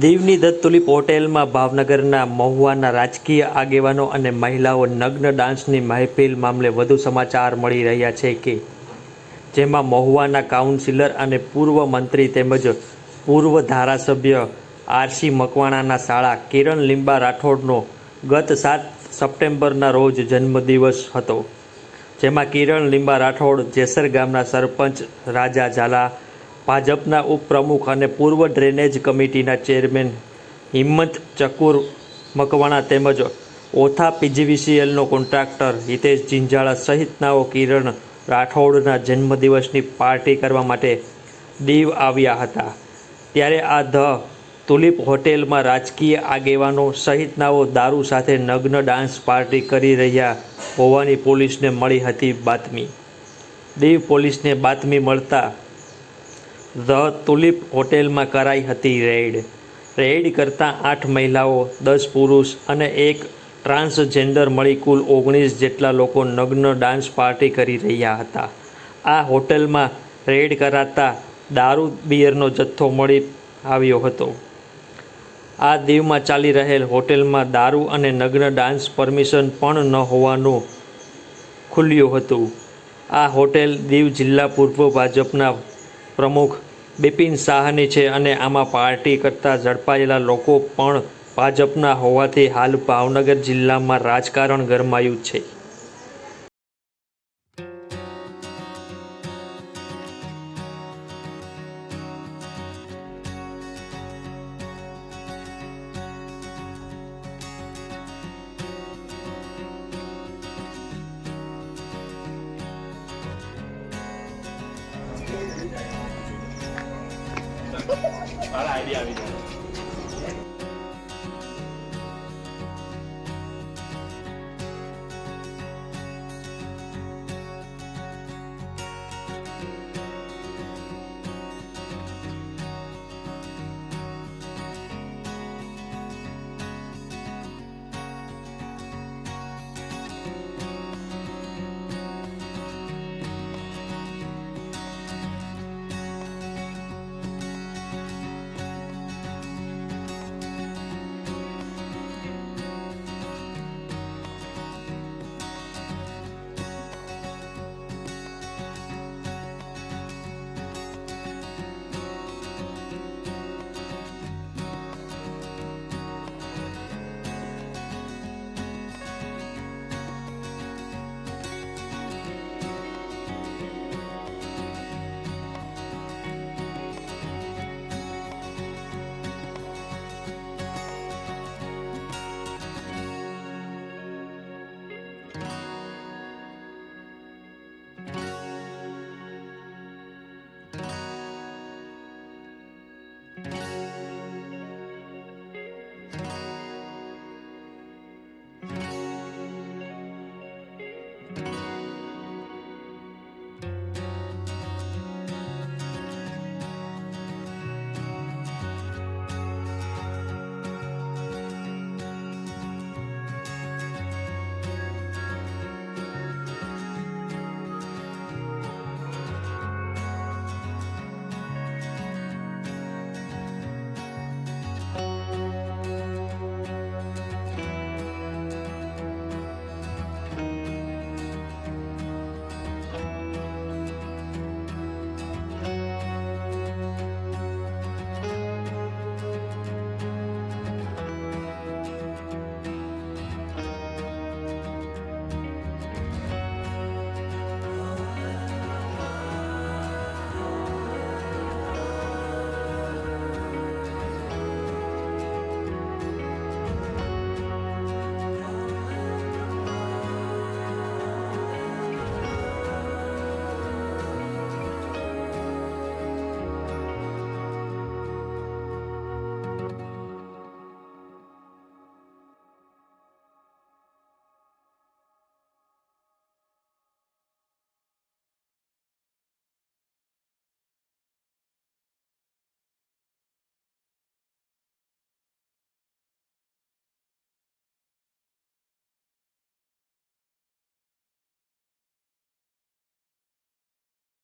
દીવની the tulip હોટેલમાં ભાવનગરના મહુવાના રાજકીય આગેવાનો અને મહિલાઓ નગ્ન ડાન્સની મહેફિલ મામલે વધુ સમાચાર મળી રહ્યા છે કે જેમાં મહુવાના કાઉન્સિલર અને પૂર્વ મંત્રી તેમજ પૂર્વ ધારાસભ્ય આરસી મકવાણાના શાળા કિરણ લીંબા રાઠોડનો ગત 7 સપ્ટેમ્બરના રોજ જન્મદિવસ હતો, જેમાં કિરણ લીંબા રાઠોડ જેસર ગામના સરપંચ રાજા ઝાલા, ભાજપના ઉપપ્રમુખ અને પૂર્વ ડ્રેનેજ કમિટીના ચેરમેન હિંમત ચકુર મકવાણા તેમજ ઓથા પીજીવીસીએલનો કોન્ટ્રાક્ટર હિતેશ જિંજાળા સહિતનાઓ કિરણ રાઠોડના જન્મદિવસની પાર્ટી કરવા માટે દીવ આવ્યા હતા. ત્યારે આ ધ તુલિપ હોટેલમાં રાજકીય આગેવાનો સહિતનાઓ દારૂ સાથે નગ્ન ડાન્સ પાર્ટી કરી રહ્યા હોવાની પોલીસને મળી હતી બાતમી. દીવ પોલીસને બાતમી મળતા ધ તુલિપ હોટેલમાં કરાઈ હતી રેડ કરતાં 8 મહિલાઓ, 10 પુરુષ અને 1 ટ્રાન્સજેન્ડર મળી કુલ 19 જેટલા લોકો નગ્ન ડાન્સ પાર્ટી કરી રહ્યા હતા. આ હોટેલમાં રેડ કરાતા દારૂ બિયરનો જથ્થો મળી આવ્યો હતો. આ દીવમાં ચાલી રહેલ હોટેલમાં દારૂ અને નગ્ન ડાન્સ પરમિશન પણ ન હોવાનું ખુલ્યું હતું. આ હોટેલ દીવ જિલ્લા પૂર્વ ભાજપના પ્રમુખ બિપિન શાહની છે અને આમાં પાર્ટી કરતા ઝડપાયેલા લોકો પણ ભાજપના હોવાથી હાલ ભાવનગર જિલ્લામાં રાજકારણ ગરમાયું છે. સારા આઈડિયા આવી જાય.